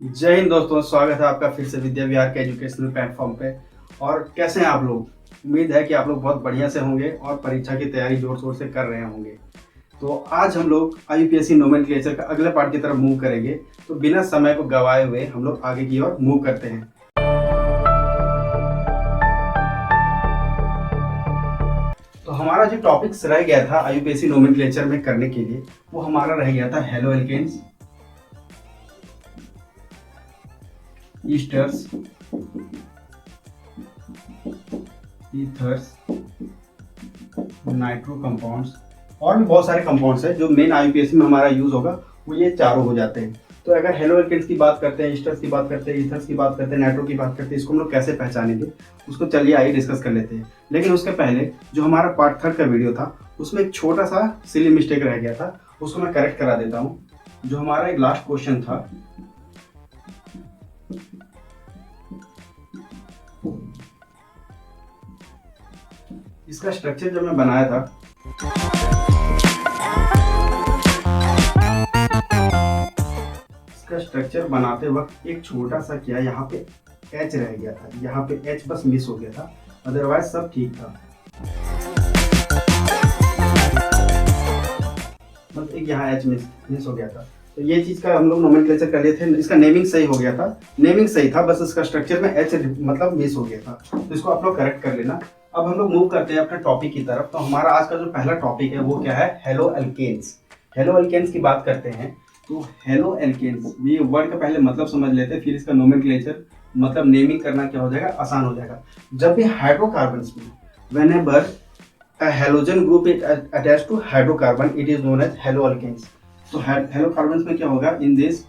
जय हिंद दोस्तों, स्वागत है आपका फिर से विद्या विहार के एजुकेशनल प्लेटफॉर्म पे। और कैसे हैं आप लोग? उम्मीद है कि आप लोग बहुत बढ़िया से होंगे और परीक्षा की तैयारी जोर शोर से कर रहे होंगे। तो आज हम लोग IUPAC नोमेनक्लेचर का अगले पार्ट की तरफ मूव करेंगे। तो बिना समय को गवाए हुए हम लोग आगे की ओर मूव करते हैं। तो हमारा जो टॉपिक्स रह गया था IUPAC नोमेनक्लेचर में करने के लिए, वो हमारा रह गया था haloalkanes, esters, ethers, nitro compounds और भी बहुत सारे कंपाउंड्स हैं जो मेन IUPAC में हमारा यूज होगा, वो ये चारों हो जाते हैं। तो अगर हेलो एल्केन्स की बात करते हैं, ईस्टर्स की बात करते हैं, ईथर्स की बात करते हैं, नाइट्रो की बात करते हैं, इसको हम लोग कैसे पहचानेंगे उसको चलिए आइए डिस्कस कर लेते हैं। लेकिन उसके पहले जो हमारा पार्ट 3 का वीडियो था उसमें एक छोटा सा सिली मिस्टेक रह गया था, उसको मैं करेक्ट करा देता हूँ। जो हमारा एक लास्ट क्वेश्चन था, इसका स्ट्रक्चर जब मैं बनाया था इसका स्ट्रक्चर बनाते वक्त एक छोटा सा क्या यहाँ पे H रह गया था, यहाँ पे H बस मिस हो गया था, अदरवाइज सब ठीक था। बस एक यहाँ H मिस हो गया था। तो ये चीज का हम लोग नोमेनक्लेचर कर लिए थे। इसका नेमिंग सही हो गया था, नेमिंग सही था, बस इसका स्ट्रक्चर में H मतलब मिस हो गया था। तो इसको आप लोग करेक्ट कर लेना। अब हम लोग मूव करते हैं अपने टॉपिक की तरफ। तो हमारा आज का जो पहला टॉपिक है वो क्या है? Halo alkanes. हेलो एल्केन्स की बात करते हैं। तो हेलो एल्केन्स, ये वर्ड का पहले मतलब समझ लेते हैं, फिर इसका नोमेनक्लेचर मतलब नेमिंग करना क्या हो जाएगा, आसान हो जाएगा। जब भी हाइड्रोकार्बन्स में whenever a halogen group is attached to hydrocarbon, it is known as haloalkanes. तो हेलोकार्बन्स में क्या होगा? In this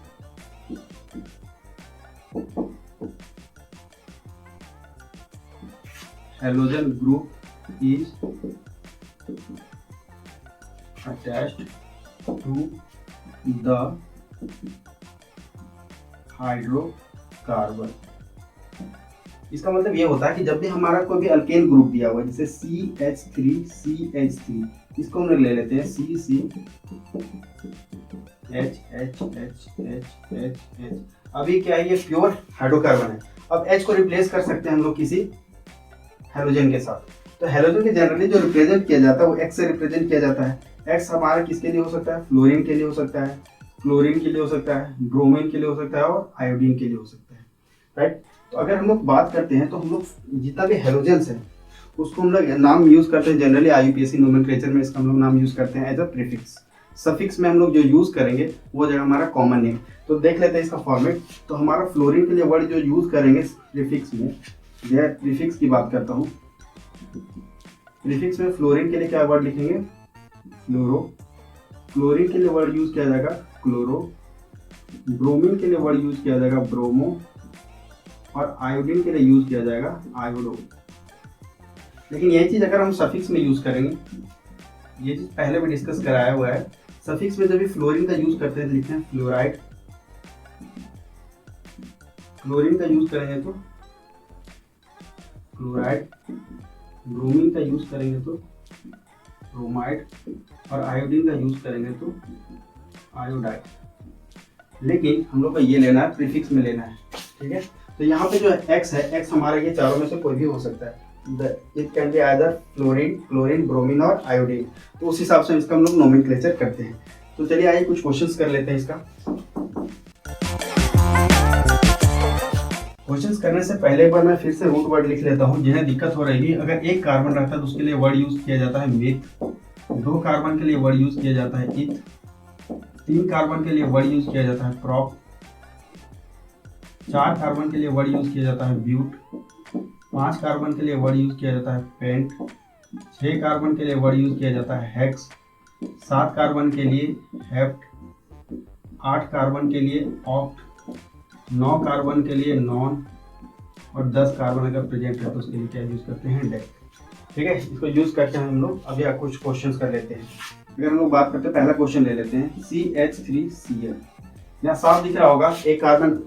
halogen group is attached to the hydrocarbon। इसका मतलब ये होता है कि जब भी हमारा कोई भी अल्केन ग्रुप दिया हुआ है, जैसे CH3CH3, इसको हम लोग ले लेते हैं CCHHHHH। अभी क्या है? ये प्योर हाइड्रोकार्बन है। अब H को रिप्लेस कर सकते हैं हम लोग किसी हेलोजन के साथ। तो हेलोजन के जनरली जो रिप्रेजेंट किया जाता है वो X से रिप्रेजेंट किया जाता है। X हमारा किसके लिए हो सकता है? फ्लोरीन के लिए हो सकता है, क्लोरीन के लिए हो सकता है, ब्रोमीन के लिए हो सकता है और आयोडीन के लिए हो सकता है, राइट। तो अगर हम लोग बात करते हैं तो हम लोग जितना भी हेलोजेंस है उसको हम लोग नाम यूज करते हैं जनरली IUPAC नोमेनक्लेचर में। इसका हम लोग नाम यूज करते हैं एज अ प्रीफिक्स। सफिक्स में हम लोग जो यूज करेंगे वो जगह हमारा कॉमन नेम। तो देख लेते हैं इसका फॉर्मेट। तो हमारा फ्लोरीन के लिए वर्ड जो यूज करेंगे प्रीफिक्स में, यह प्रीफिक्स की बात करता हूँ। प्रीफिक्स में फ्लोरीन के लिए क्या वर्ड लिखेंगे? फ्लोरो। क्लोरीन के लिए वर्ड यूज किया जाएगा क्लोरो। ब्रोमीन के लिए वर्ड यूज किया जाएगा ब्रोमो और आयोडीन के लिए यूज किया जाएगा आयोडो। लेकिन यही चीज अगर हम सफिक्स में यूज करेंगे, ये चीज पहले भी डिस्कस कराया हुआ है। सफिक्स में जब भी फ्लोरीन का यूज करते हैं लिखते हैं फ्लोराइड। क्लोरीन का यूज करेंगे तो क्लोराइड, ब्रोमीन का यूज करेंगे तो ब्रोमाइड और आयोडीन का यूज करेंगे तो आयोडाइड। लेकिन हम लोग को ये लेना है, प्रीफिक्स में लेना है, ठीक है। तो यहाँ पे जो X है, X हमारा ये चारों में से कोई भी हो सकता है। It can be either fluorine, chlorine, bromine और आयोडीन। तो उस हिसाब से इसका हम लोग नोमेनक्लेचर करते हैं। तो चलिए आइए कुछ क्वेश्चंस कर लेते हैं इसका। क्वेश्चंस करने से पहले एक बार मैं फिर से रूट वर्ड लिख लेता हूँ जिन्हें दिक्कत हो रही है। अगर एक कार्बन रहता है तो उसके लिए वर्ड यूज किया जाता है मिथ। 2 कार्बन के लिए वर्ड यूज किया जाता है इथ। 3 कार्बन के लिए वर्ड यूज किया जाता है प्रॉप। 4 कार्बन के लिए वर्ड यूज किया जाता है ब्यूट। 5 कार्बन के लिए वर्ड यूज किया जाता है पेंट। 6 कार्बन के लिए वर्ड यूज किया जाता है हेक्स। 7 कार्बन के लिए हेप्ट। 8 कार्बन के लिए ऑक्ट। 9 कार्बन के लिए नॉन और 10 कार्बन अगर प्रेजेंट है तो उसके लिए क्या यूज करते हैं? डेक। ठीक है, इसको यूज करके हम लोग अभी कुछ क्वेश्चंस कर लेते हैं। अगर हम लोग बात करते हैं, पहला क्वेश्चन ले लेते हैं CH3Cl। यहाँ साफ दिख रहा होगा एक कार्बन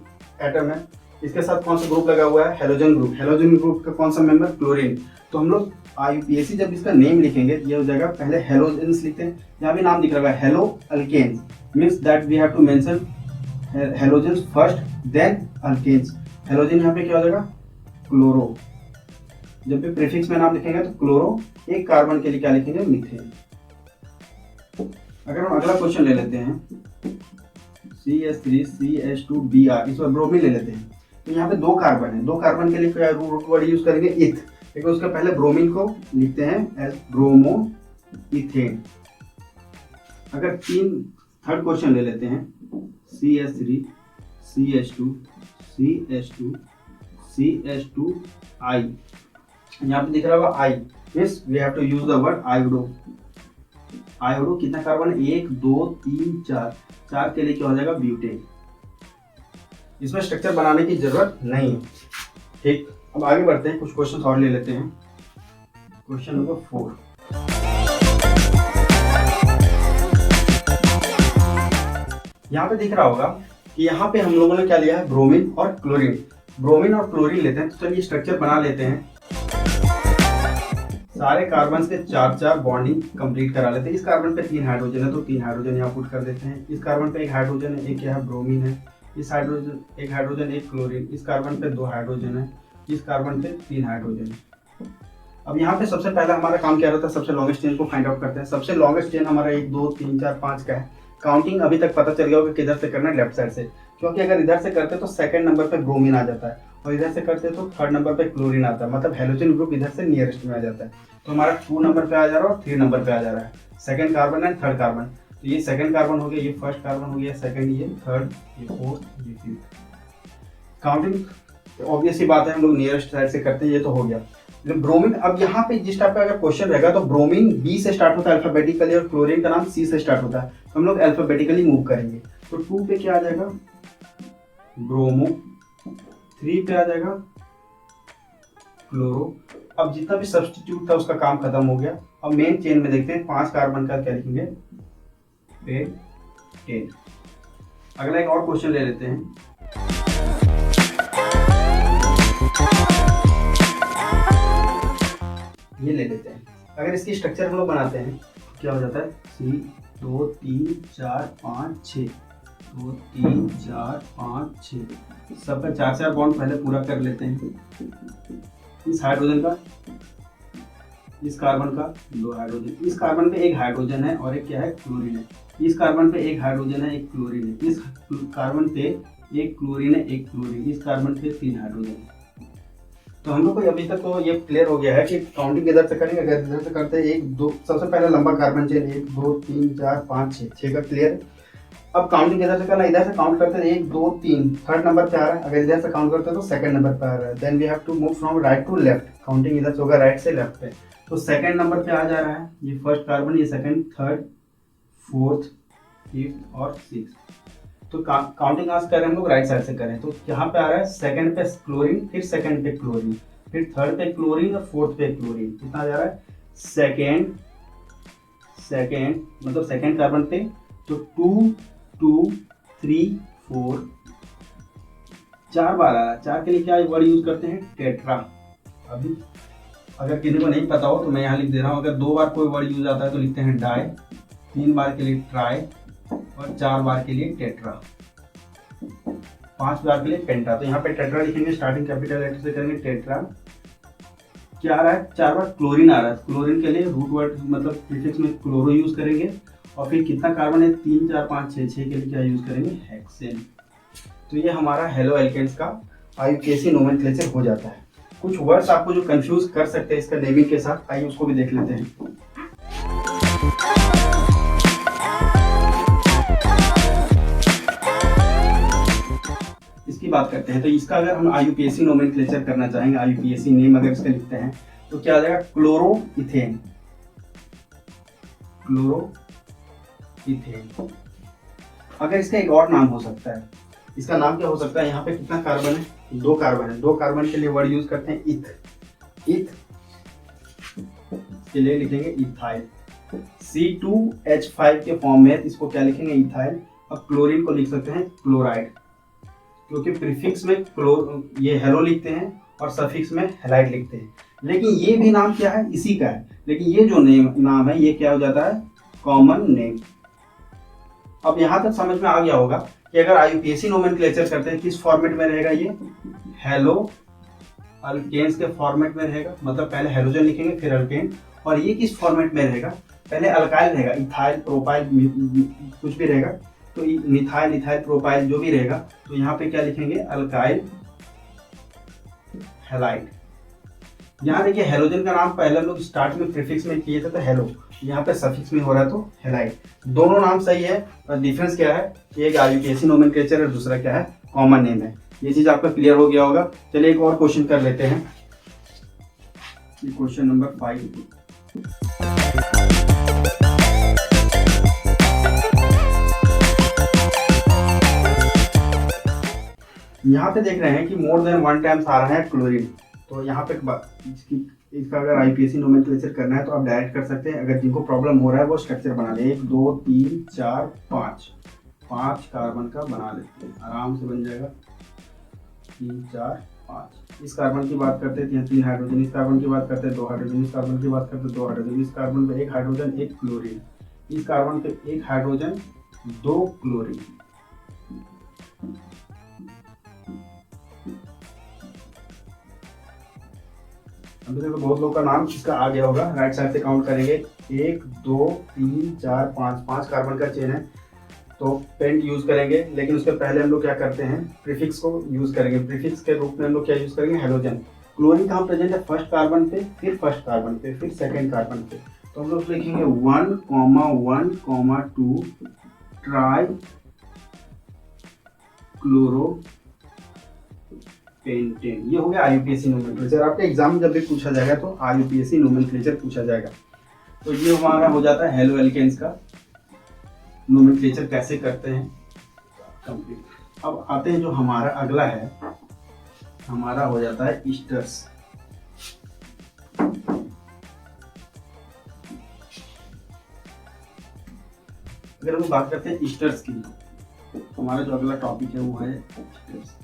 एटम है, इसके साथ कौन सा ग्रुप लगा हुआ है? Halogen group. हेलोजन ग्रुप का कौन सा मेंबर? क्लोरीन। तो हम लोग IUPAC जब इसका नेम लिखेंगे ये हो जाएगा, पहले हेलोजेंस लिखते हैं, यहाँ भी नाम दिख रहा है haloalkanes, means that we have to mention halogen first then alkanes. Halogen यहाँ पे क्या हो जाएगा, क्लोरो। जब भी प्रीफिक्स में नाम लिखेंगे तो क्लोरो, एक कार्बन के लिए क्या लिखेंगे, मीथेन। अगर हम अगला क्वेश्चन ले लेते हैं CH3CH2Br, इस पर ब्रोमीन ले लेते हैं। तो यहाँ पे दो कार्बन है, दो कार्बन के लिए क्या रूट वर्ड यूज करेंगे, इथ, लेकिन उसके पहले ब्रोमीन को लिखते हैं एज ब्रोमो इथेन। अगर थर्ड क्वेश्चन ले लेते हैं CH3CH2CH2CH2I, यहाँ पे दिख रहा होगा I, means we have to use the word iodo. Iodo कितना कार्बन है, 1 2 3 4, 4 के लिए क्या हो जाएगा, ब्यूटेन। इसमें स्ट्रक्चर बनाने की जरूरत नहीं है। ठीक, अब आगे बढ़ते हैं, कुछ क्वेश्चन और ले लेते हैं। क्वेश्चन नंबर 4, यहाँ पे दिख रहा होगा कि यहाँ पे हम लोगों ने क्या लिया है, ब्रोमीन और क्लोरीन। ब्रोमीन और क्लोरीन लेते हैं, तो चलिए स्ट्रक्चर बना लेते हैं। सारे कार्बन से 4-4 बॉन्डिंग कंप्लीट करा लेते हैं। इस कार्बन पे 3 हाइड्रोजन है तो 3 हाइड्रोजन यहाँ पुट कर देते हैं। इस कार्बन पे 1 हाइड्रोजन है, एक क्या है, ब्रोमीन है। इस हाइड्रोजन 1 हाइड्रोजन 1 क्लोरीन। इस कार्बन पे 2 हाइड्रोजन है, इस कार्बन पे 3 हाइड्रोजन है। अब यहाँ पे सबसे पहला हमारा काम क्या रहता है, सबसे लॉन्गेस्ट चेन को फाइंड आउट करते हैं। सबसे लॉन्गेस्ट चेन हमारा 1 2 3 4 5 का है। काउंटिंग अभी तक पता चल गया होगा किधर से करना है, लेफ्ट साइड से, क्योंकि अगर इधर से करते तो सेकंड नंबर पे ब्रोमीन आ जाता है और इधर से करते तो थर्ड नंबर पे क्लोरीन आता है, मतलब हेलोजन ग्रुप इधर से नियरेस्ट में आ जाता है। तो हमारा 2 नंबर पे आ जा रहा है और 3 नंबर पे आ जा रहा है, second carbon and third carbon. तो ये सेकंड कार्बन हो गया, ये फर्स्ट कार्बन हो गया, सेकंड, ये थर्ड, ये फोर्थ, ये फिफ्थ। काउंटिंग ऑब्वियस ही बात है, हम लोग नियरेस्ट साइड से करते हैं, ये तो हो गया। ब्रोमीन, अब यहाँ पे जिस टाइप का अगर क्वेश्चन रहेगा तो ब्रोमीन बी से स्टार्ट होता है अल्फाबेटिकली और क्लोरीन का नाम सी से स्टार्ट होता है, तो हम लोग अल्फाबेटिकली मूव करेंगे। तो 2 पे क्या आ जाएगा, ब्रोमो। 3 पे आ जाएगा क्लोरो। अब जितना भी सब्स्टिट्यूट था उसका काम खत्म हो गया। अब मेन चेन में देखते हैं 5 कार्बन का क्या लिखेंगे, पेंटेन। अगला एक और क्वेश्चन ले लेते हैं। ये ले लेते हैं। अगर इसकी स्ट्रक्चर हम लोग बनाते हैं क्या हो जाता है, C 2 3 4 5 6, 2 3 4 5 6, सबका 4-4 बॉन्ड पहले पूरा कर लेते हैं। इस हाइड्रोजन का, इस कार्बन का 2 हाइड्रोजन, इस कार्बन पे 1 हाइड्रोजन है और एक क्या है, क्लोरीन है। इस कार्बन पे 1 हाइड्रोजन है, 1 क्लोरीन है। इस कार्बन पे 1 क्लोरीन है, 1 क्लोरीन। इस कार्बन पे 3 हाइड्रोजन है। तो हम लोग को अभी तक तो ये क्लियर हो गया है कि काउंटिंग इधर से करेंगे, अगर इधर से करते हैं 1 2, सबसे पहले लंबा कार्बन चेन 1 2 3 4 5 6 का क्लियर। अब काउंटिंग इधर से करना, इधर से काउंट करते हैं 1 2 3, थर्ड नंबर पे आ रहा है। अगर इधर से काउंट करते हैं तो सेकंड नंबर पे आ रहा है। Then we have to move from right to left, counting इधर से होगा राइट से लेफ्ट पे। तो सेकंड नंबर पे आ जा रहा है ये फर्स्ट कार्बन, ये सेकंड, थर्ड, फोर्थ, फिफ्थ और सिक्स। तो काउंटिंग आज करें हम लोग राइट साइड से करें, तो यहाँ पे आ रहा है सेकंड पे क्लोरीन, फिर सेकंड पे क्लोरीन, फिर थर्ड पे क्लोरीन और फोर्थ पे क्लोरीन। कितना जा रहा है, सेकंड मतलब सेकंड कार्बन पे, तो 2 2 3 4, 4 बार आ रहा है। 4 के लिए क्या वर्ड यूज करते हैं, टेट्रा। अभी अगर किसी को नहीं पता हो तो मैं यहाँ लिख दे रहा हूँ। अगर 2 बार कोई वर्ड यूज आता है तो लिखते हैं डाई, 3 बार के लिए ट्राई और 4 बार के लिए टेट्रा, 5 बार के लिए पेंटा। तो यहाँ पे टेट्रा लिखेंगे, स्टार्टिंग कैपिटल लेटर से करेंगे टेट्रा। क्या आ रहा है, 4 बार क्लोरीन आ रहा है। क्लोरीन के लिए रूट वर्ड मतलब प्रीफिक्स में क्लोरो यूज करेंगे। और फिर कितना कार्बन है, 3 4 5 6, 6 के लिए क्या यूज करेंगे, हेक्सेन। तो ये हमारा हेलो एल्केन्स का IUPAC नोमेनक्लेचर हो जाता है। कुछ वर्ड्स आपको जो कंफ्यूज कर सकते हैं इसका नेमिंग के साथ, आइए उसको भी देख लेते हैं। इसकी बात करते हैं, तो इसका अगर हम IUPAC नोमेनक्लेचर करना चाहेंगे, IUPAC नेम अगर इसका लिखते हैं तो क्या आ जाएगा, क्लोरो इथेन। Chloro ethane. अगर इसका एक और नाम हो सकता है, इसका नाम क्या हो सकता है, यहाँ पे कितना कार्बन है, 2 कार्बन है। 2 कार्बन के लिए वर्ड यूज करते हैं इथ के लिए लिखेंगे इथाइल। C2H5 के फॉर्म में इसको क्या लिखेंगे, इथाइल। अब क्लोरीन को लिख सकते हैं क्लोराइड, क्योंकि प्रीफिक्स में ये हेलो लिखते हैं और सफिक्स में हेलाइड लिखते हैं। लेकिन ये भी नाम क्या है, इसी का है, लेकिन ये जो नाम है ये क्या हो जाता है, कॉमन नेम। अब यहाँ तक समझ में आ गया होगा कि अगर IUPAC नोमेनक्लेचर करते हैं किस फॉर्मेट में रहेगा, ये हेलो अल्केन्स के फॉर्मेट में रहेगा, मतलब पहले हेलोजन लिखेंगे फिर अल्केन। और ये किस फॉर्मेट में रहेगा, पहले अल्काइल रहेगा, इथाइल प्रोपाइल कुछ भी रहेगा, तो मिथाइल इथाइल प्रोपाइल जो भी रहेगा, तो यहाँ पे क्या लिखेंगे, अल्काइल हैलाइड। यहाँ देखिए हेलोजन का नाम पहले हम लोग स्टार्ट में प्रीफिक्स में किए थे तो हेलो, यहाँ पे सफिक्स में हो रहा है तो हैलाइड। दोनों नाम सही है, और डिफरेंस क्या है, एक IUPAC नोमेनक्लेचर है, दूसरा क्या है, कॉमन नेम है। ये चीज आपका क्लियर हो गया होगा। चलिए एक और क्वेश्चन कर लेते हैं, ये क्वेश्चन नंबर 5। यहाँ पे देख रहे हैं कि मोर देन 1 टाइम्स आ रहा है क्लोरीन, तो यहाँ पे इसका अगर IUPAC नोमेनक्लेचर करना है तो आप डायरेक्ट कर सकते हैं। अगर जिनको प्रॉब्लम हो रहा है वो स्ट्रक्चर बना ले, 1 2 3 4 5 कार्बन का बना लेते हैं, आराम से बन जाएगा। 3 4 5 इस कार्बन की बात करते हैं, 3 हाइड्रोजन, इस कार्बन की बात करते हैं 2 हाइड्रोजन, इस कार्बन की बात करते हैं 2 हाइड्रोजन, इस कार्बन पे 1 हाइड्रोजन 1 क्लोरीन, इस कार्बन पे 1 हाइड्रोजन 2 क्लोरीन। अभी तक तो बहुत लोगों का नाम इसका आ गया होगा। राइट साइड से काउंट करेंगे, 1 2 3 4 5 कार्बन का चेन है, तो पेंट यूज करेंगे, लेकिन उसके पहले हम लोग क्या करते हैं, प्रीफिक्स को यूज करेंगे। प्रीफिक्स के रूप में हम लोग क्या यूज करेंगे, हेलोजन। क्लोरीन कहाँ प्रेजेंट है, फर्स्ट कार्बन पे, फिर फर्स्ट कार्बन पे, फिर सेकेंड कार्बन पे, तो हम लोग लिखेंगे 1,1,2 ट्राई क्लोरो पेंटेन। ये हो गया IUPAC नोमेनक्लेचर। आपके एग्जाम में जब भी पूछा जाएगा तो IUPAC नोमेनक्लेचर पूछा जाएगा। तो ये हमारा हो जाता है हेलो एल्केन्स का नोमेनक्लेचर कैसे करते हैं कंप्लीट। अब आते हैं जो हमारा अगला है, हमारा हो जाता है ईस्टर्स। अगर हम बात करते हैं ईस्टर्स की, हमारा जो अगला टॉपिक है वो है ईस्टर्स।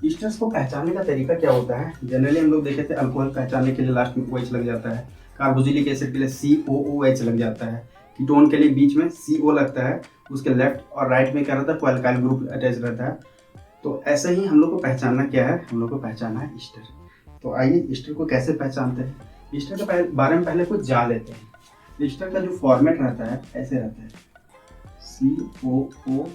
ईस्टर्स को पहचानने का तरीका क्या होता है, जनरली हम लोग देखे थे अल्कोहल पहचानने के लिए लास्ट में OH लग जाता है, कार्बोक्सिलिक एसिड के लिए COOH लग जाता है, कीटोन के लिए बीच में CO लगता है, उसके लेफ्ट और राइट में क्या रहता है, कोई अल्काइल ग्रुप अटैच रहता है। तो ऐसे ही हम लोग को पहचानना क्या है, हम लोग को पहचानना है ईस्टर। तो आइए ईस्टर को कैसे पहचानते हैं, ईस्टर के बारे में पहले कुछ जान लेते हैं। ईस्टर का जो फॉर्मेट रहता है ऐसे रहता है, COO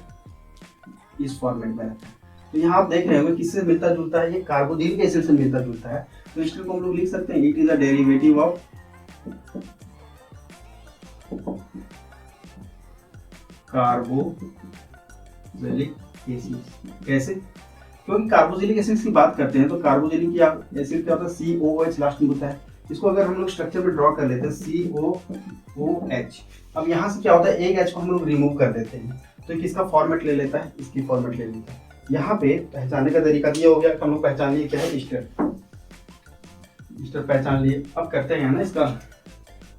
इस फॉर्मेट में रहता है। तो यहाँ आप देख रहे होंगे किससे मिलता जुलता है, ये कार्बोक्सिलिक एसिड से मिलता जुलता है। तो ईस्टर को हम लोग लिख सकते हैं, it is a derivative of carboxylic acid. कैसे, क्योंकि कार्बोक्सिलिक एसिड की बात करते हैं तो कार्बोक्सिलिक एसिड क्या होता है, COOH लास्ट में होता है। इसको अगर हम लोग स्ट्रक्चर में ड्रॉ कर लेते हैं COOH, अब यहाँ से क्या होता है, एक H को हम लोग रिमूव कर देते हैं, तो किसका फॉर्मेट ले लेता है, इसकी फॉर्मेट ले लेता है। यहाँ पे पहचानने का तरीका दिया हो गया, हम लोग पहचान लिए क्या है, ईस्टर। ईस्टर पहचान लिए। अब करते हैं ना इसका,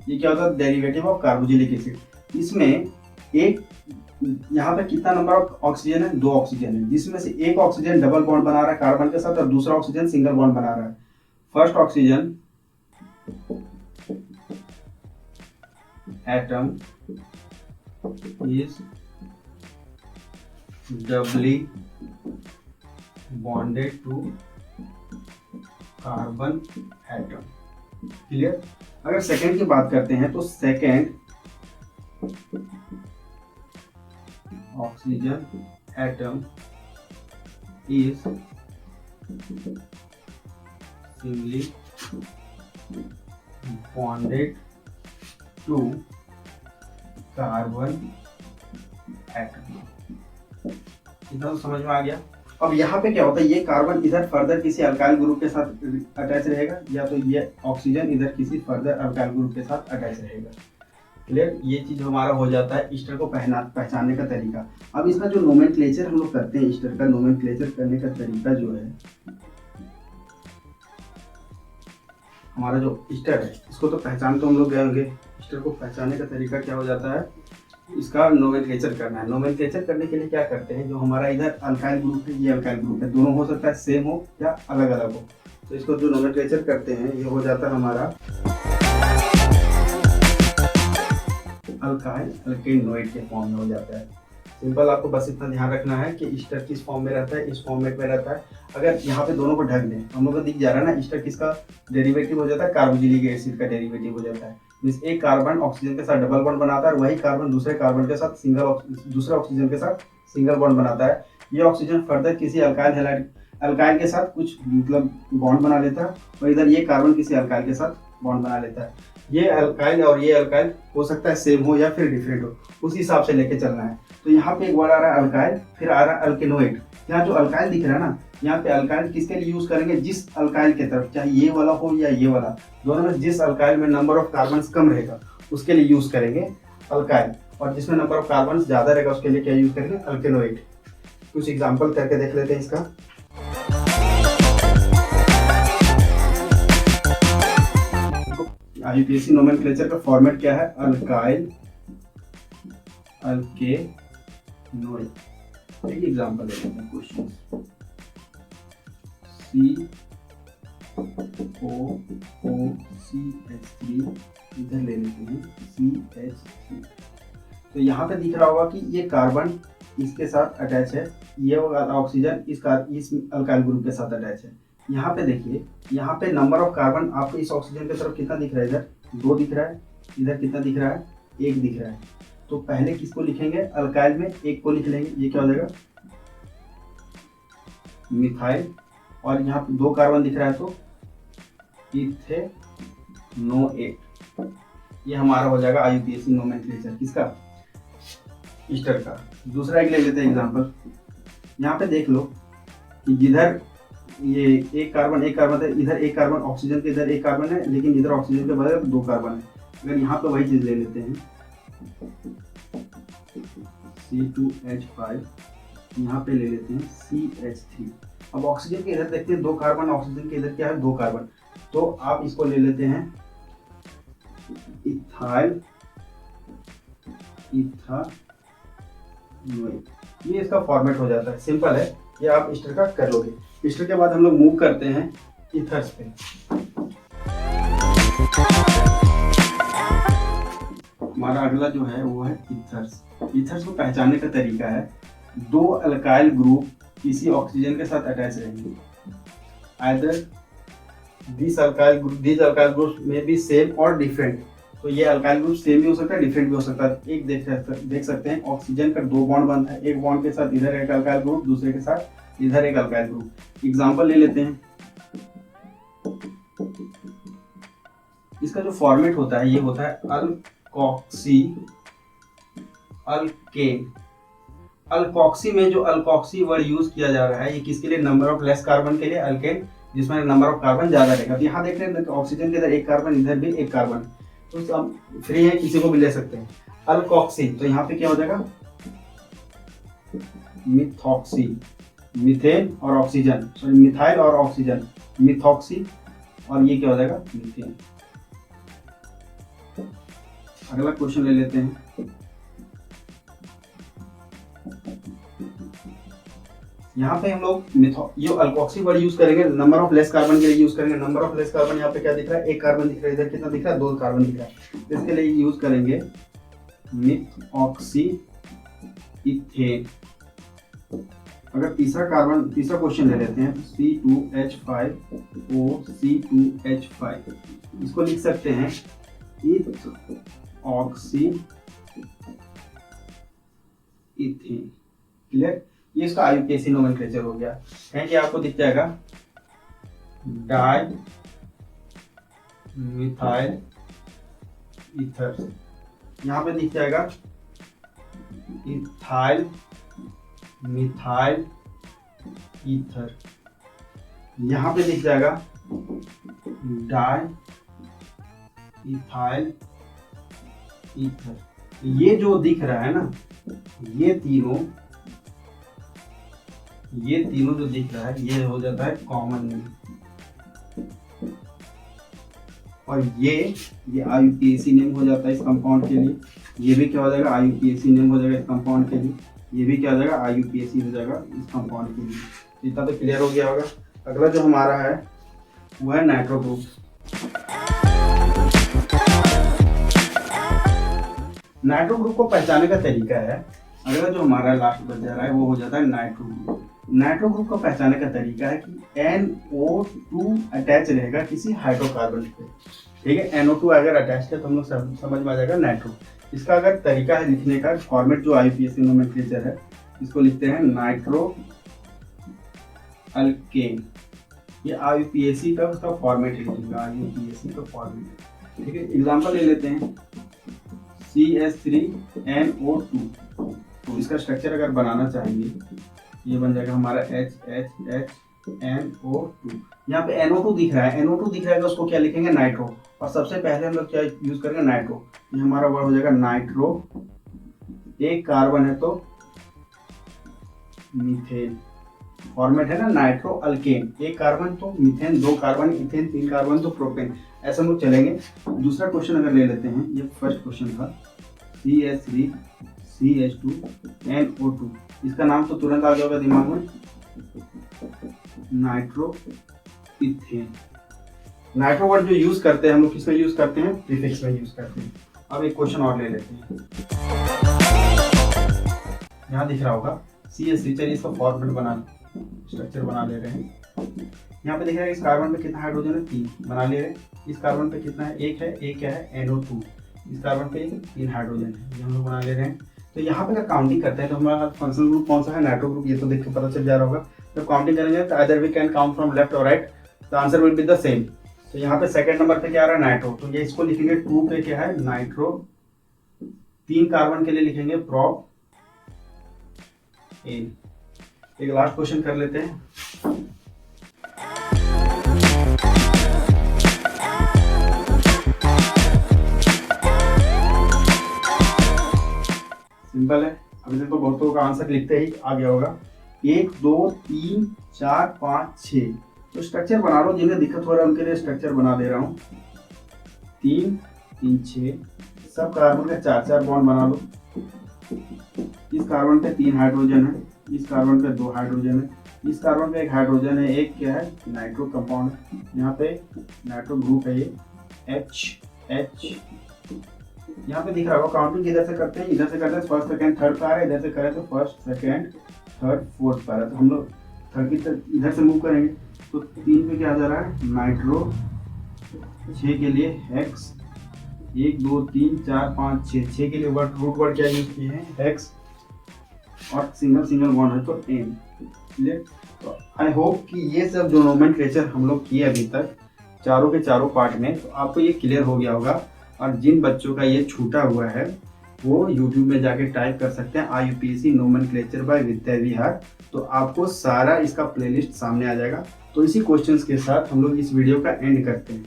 ये क्या होता है, डेरिवेटिव ऑफ कार्बोक्सिलिक एसिड। इसमें एक यहाँ पे कितना नंबर ऑफ ऑक्सीजन है, 2 ऑक्सीजन है, जिसमें से एक ऑक्सीजन डबल बॉन्ड बना रहा है कार्बन के साथ और दूसरा ऑक्सीजन सिंगल बॉन्ड बना रहा है। First oxygen atom is doubly bonded to carbon atom। Clear. अगर सेकेंड की बात करते हैं तो second oxygen atom is singly bonded to carbon atom. इतना तो समझ में आ गया। अब यहाँ पे क्या होता है, ये कार्बन इधर फर्दर किसी अल्काइल ग्रुप के साथ अटैच रहेगा, या तो ये ऑक्सीजन इधर किसी फर्दर अल्काइल ग्रुप के साथ अटैच रहेगा। क्लियर। ये चीज हमारा हो जाता है ईस्टर को पहचानने का तरीका। अब इसका जो नोमेनक्लेचर हम लोग करते हैं, ईस्टर का नोमेनक्लेचर करने का तरीका जो है, हमारा जो ईस्टर है इसको तो पहचान तो हम लोग गए होंगे। ईस्टर को पहचानने का तरीका क्या हो जाता है, इसका नोमेनक्लेचर करना है। नोमेनक्लेचर करने के लिए क्या करते हैं, जो हमारा इधर अल्काइल ग्रुप है, ये अल्काइल ग्रुप है, दोनों हो सकता है सेम हो या अलग अलग हो। तो इसको जो नोमेनक्लेचर करते हैं ये हो जाता है हमारा अल्काइल अल्केनोइड के फॉर्म में हो जाता है। सिंपल आपको बस इतना ध्यान रखना है कि ईस्टर किस फॉर्म में रहता है, इस फॉर्मेट में रहता है। अगर यहाँ पे दोनों को ढक दें, हम लोग को दिख जा रहा है ना, ईस्टर किसका डेरिवेटिव हो जाता है, कार्बोक्सिलिक एसिड का डेरिवेटिव हो जाता है। मींस एक कार्बन ऑक्सीजन के साथ डबल बॉन्ड बनाता है और वही कार्बन दूसरे कार्बन के साथ दूसरे ऑक्सीजन के साथ सिंगल बॉन्ड बनाता है। ये ऑक्सीजन फर्दर किसी अल्काइल के साथ कुछ मतलब बॉन्ड बना लेता है और इधर ये कार्बन किसी अल्काइल के साथ बॉन्ड बना लेता है। ये अल्काइल और ये अल्काइल हो सकता है सेम हो या फिर डिफरेंट हो, उस हिसाब से लेके चलना है। तो यहाँ पे एक वर्ड आ रहा है अल्काइल, फिर आ रहा है अल्केनोइड। यहाँ जो अल्काइल दिख रहा है ना, यहाँ पे अल्काइल किसके लिए यूज करेंगे, जिस अल्काइल के तरफ, चाहे ये वाला हो या ये वाला, दोनों में जिस अल्काइल में नंबर ऑफ कार्बन कम रहेगा उसके लिए यूज करेंगे अल्काइल, और जिसमें नंबर ऑफ कार्बन ज्यादा रहेगा उसके लिए क्या यूज करेंगे, अल्केनोइड। कुछ एग्जाम्पल करके देख लेते हैं इसका। IUPAC नोमेनक्लेचर का फॉर्मेट क्या है, अल्काइल, अल्केनोइड। एक एग्जांपल ले लेते हैं क्वेश्चन, COOCH3, इधर ले लेते हैं CH3। तो यहाँ पे दिख रहा होगा कि ये कार्बन इसके साथ अटैच है, ये ऑक्सीजन इस अल्काइल ग्रुप के साथ अटैच है। यहाँ पे देखिए, यहाँ पे नंबर ऑफ कार्बन आपको इस ऑक्सीजन की तरफ कितना दिख रहा है, इधर 2 दिख रहा है, इधर कितना दिख रहा है, 1 दिख रहा है। तो पहले किसको लिखेंगे, अल्काइल में 1 को लिख लेंगे, ये क्या हो जाएगा, मिथाइल, और यहाँ पे 2 कार्बन दिख रहा है तो इथेनोएट। ये हमारा हो जाएगा IUPAC नोमेनक्लेचर किसका, ईस्टर का। दूसरा एक ले लेते हैं एग्जांपल। यहाँ पे देख लो कि जिधर ये एक कार्बन था, इधर एक कार्बन ऑक्सीजन के इधर एक कार्बन है, लेकिन इधर ऑक्सीजन के बजाय 2 कार्बन है। अगर यहाँ पे वही चीज ले लेते हैं C2H5, यहाँ पे ले लेते हैं CH3। अब ऑक्सीजन के इधर देखते हैं 2 कार्बन, ऑक्सीजन के इधर क्या है, 2 कार्बन। तो आप इसको ले लेते हैं इथाइल इथानोइड। ये इसका फॉर्मेट हो जाता है, सिंपल है, ये आप ईस्टर का कर लोगे। ईस्टर के बाद हम लोग मूव करते हैं ईथर्स पे। हमारा अगला जो है वो है ईथर्स। ईथर्स को पहचानने का तरीका है, 2 अल्काइल ग्रुप किसी ऑक्सीजन के साथ अटैच रहेंगे। आइदर दिस अल्काइल ग्रुप में बी सेम और डिफरेंट। तो ये अल्काइल ग्रुप सेम भी हो सकता है, डिफरेंट भी हो सकता है। एक देख सकते हैं, ऑक्सीजन का 2 बॉन्ड बनता है, एक बॉन्ड के साथ इधर एक अल्काइल ग्रुप, दूसरे के साथ इधर एक अल्काइल ग्रुप। एग्जांपल ले लेते हैं, इसका जो फॉर्मेट होता है ये होता है अल्कोक्सी अल्केन। अल्कोक्सी में जो अल्कोक्सी वर्ड यूज किया जा रहा है, ये किसके लिए, नंबर ऑफ लेस कार्बन के लिए, अल्केन जिसमें नंबर ऑफ कार्बन ज्यादा रहेगा। तो यहाँ देख रहे हैं ऑक्सीजन के इधर एक कार्बन, इधर भी एक कार्बन, तो सब फ्री है, किसी को भी ले सकते हैं। अल्कोक्सी, तो यहाँ पे क्या हो जाएगा, मिथॉक्सी, मीथेन और ऑक्सीजन, सॉरी मिथाइल और ऑक्सीजन, मिथॉक्सी, और ये क्या हो जाएगा, मीथेन। अगला क्वेश्चन ले लेते हैं, यहाँ पे हम लोग ये अल्कोक्सी वर्ड यूज करेंगे, नंबर ऑफ लेस कार्बन के लिए यूज करेंगे। नंबर ऑफ लेस कार्बन यहाँ पे क्या दिख रहा है, एक कार्बन दिख रहा है, इधर कितना दिख रहा है, 2 कार्बन दिख रहा है। इसके लिए यूज करेंगे मिथऑक्सी इथेन। अगर तीसरा क्वेश्चन ले लेते हैं, C2H5OC2H5, इसको लिख सकते हैं इथऑक्सी इथेन। क्लियर, ये इसका IUPAC नोमेनक्लेचर हो गया। है कि आपको दिख जाएगा डाई मिथाइल ईथर, यहाँ पे दिख जाएगा इथाइल मिथाइल ईथर, यहाँ पे दिख जाएगा डाई इथाइल ईथर। ये जो दिख रहा है ना, ये तीनों जो दिख रहा है ये हो जाता है कॉमन नेम, और ये IUPAC नेम हो जाता है इस कंपाउंड के लिए। ये भी क्या हो जाएगा, IUPAC नेम हो जाएगा इस कंपाउंड के लिए। ये भी क्या हो जाएगा, IUPAC हो जाएगा इस कंपाउंड के लिए। इतना तो क्लियर हो गया होगा। अगला जो हमारा है वो है नाइट्रो ग्रुप। नाइट्रो ग्रुप को पहचानने का तरीका है, अगला जो हमारा लास्ट बच जा रहा है वो हो जाता है नाइट्रो ग्रुप। नाइट्रो ग्रुप को पहचानने का तरीका है कि NO2 अटैच रहेगा किसी हाइड्रोकार्बन पे, ठीक है। NO2 अगर अटैच है तो हम लोग समझ में आ जाएगा नाइट्रो। इसका अगर तरीका है लिखने का, फॉर्मेट जो IUPAC नोमेनक्लेचर है, इसको लिखते हैं नाइट्रो अल्केन। ये IUPAC का उसका फॉर्मेट लिखिएगा, IUPAC का फॉर्मेट, ठीक है। एग्जांपल ले लेते हैं CH3NO2। तो इसका स्ट्रक्चर अगर बनाना चाहेंगे, ये बन जाएगा हमारा HHNO2। यहाँ पे NO2 दिख रहा है, NO2 दिख रहा है, उसको क्या लिखेंगे, नाइट्रो। और सबसे पहले हम लोग क्या यूज करेंगे, नाइट्रो। ये हमारा वर्ड हो जाएगा नाइट्रो। एक कार्बन है तो मीथेन, फॉर्मेट है ना नाइट्रो अल्केन। एक कार्बन तो मीथेन, दो कार्बन इथेन, तीन कार्बन तो प्रोपेन, ऐसे हम लोग चलेंगे। दूसरा क्वेश्चन अगर ले लेते हैं, ये फर्स्ट क्वेश्चन था CH3CH2NO2। इसका नाम तो तुरंत आ जाएगा दिमाग में, नाइट्रो इथेन। नाइट्रो वर्ड जो यूज करते हैं हम लोग किसमें यूज करते हैं, प्रीफिक्स में यूज करते हैं। अब एक क्वेश्चन और ले लेते हैं, यहाँ दिख रहा होगा CH3। चलिए इसका फॉर्मेट स्ट्रक्चर बना ले रहे हैं। यहाँ पे दिख रहा है इस कार्बन पे कितना हाइड्रोजन है, 3 बना ले रहे हैं। इस कार्बन पे कितना है, एक है, एक क्या है, NO2। इस कार्बन पे 3 हाइड्रोजन है, ये हम लोग बना ले रहे हैं। तो यहाँ पे अगर काउंटिंग करते हैं तो हमारा फंक्शनल ग्रुप कौन सा है, नाइट्रो ग्रुप। ये तो देख के पता चल जा रहा होगा। तो काउंटिंग करेंगे तो other we can count from left और right, the answer will be the same. तो यहाँ पे सेकंड नंबर पे क्या आ रहा है, नाइट्रो। तो ये इसको लिखेंगे 2 पे क्या है, नाइट्रो। 3 कार्बन के लिए लिखेंगे प्रोप एन। एक लास्ट क्वेश्चन कर लेते हैं। सिंपल है, अभी तक तो बहुतों का आंसर लिखते ही आ गया होगा। 1 2 3 4 5 6। तो स्ट्रक्चर बना लो, जिन्हें दिक्कत हो रहा है उनके लिए स्ट्रक्चर बना दे रहा हूँ। 3 3 6, सब कार्बन का 4 बॉन्ड बना लो। इस कार्बन पे 3 हाइड्रोजन है, इस कार्बन पे 2 हाइड्रोजन है, इस कार्बन पे 1 हाइड्रोजन है, एक क्या है, नाइट्रो कंपाउंड है। यहाँ पे नाइट्रो ग्रुप है, ये H। यहाँ पे दिख रहा होगा। काउंटिंग इधर से करते हैं, इधर से करते हैं, फर्स्ट सेकंड थर्ड पे आ रहा है, इधर से करें तो फर्स्ट सेकंड थर्ड फोर्थ पे आ रहा है। तो हम लोग थर्ड की तरफ इधर से मूव करेंगे तो 3 पे क्या आ जा रहा है, नाइट्रो। 6 के लिए हेक्स, 1 2 3 4 5 6। 6 के लिए रूट वर्ड क्या यूज किए हैं, हेक्स। और सिंगल बॉन्ड है तो एन। तो आई होप कि ये सब जो नोमेनक्लेचर हम लोग किए अभी तक चारों के चारों पार्ट में, तो आपको ये क्लियर हो गया होगा। और जिन बच्चों का ये छूटा हुआ है वो YouTube में जाके टाइप कर सकते हैं IUPAC nomenclature bye Vidya Vihar. तो आपको सारा इसका प्लेलिस्ट सामने आ जाएगा। तो इसी क्वेश्चंस के साथ हम लोग इस वीडियो का एंड करते हैं।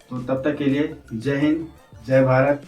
तो तब तक के लिए जय हिंद, जय भारत।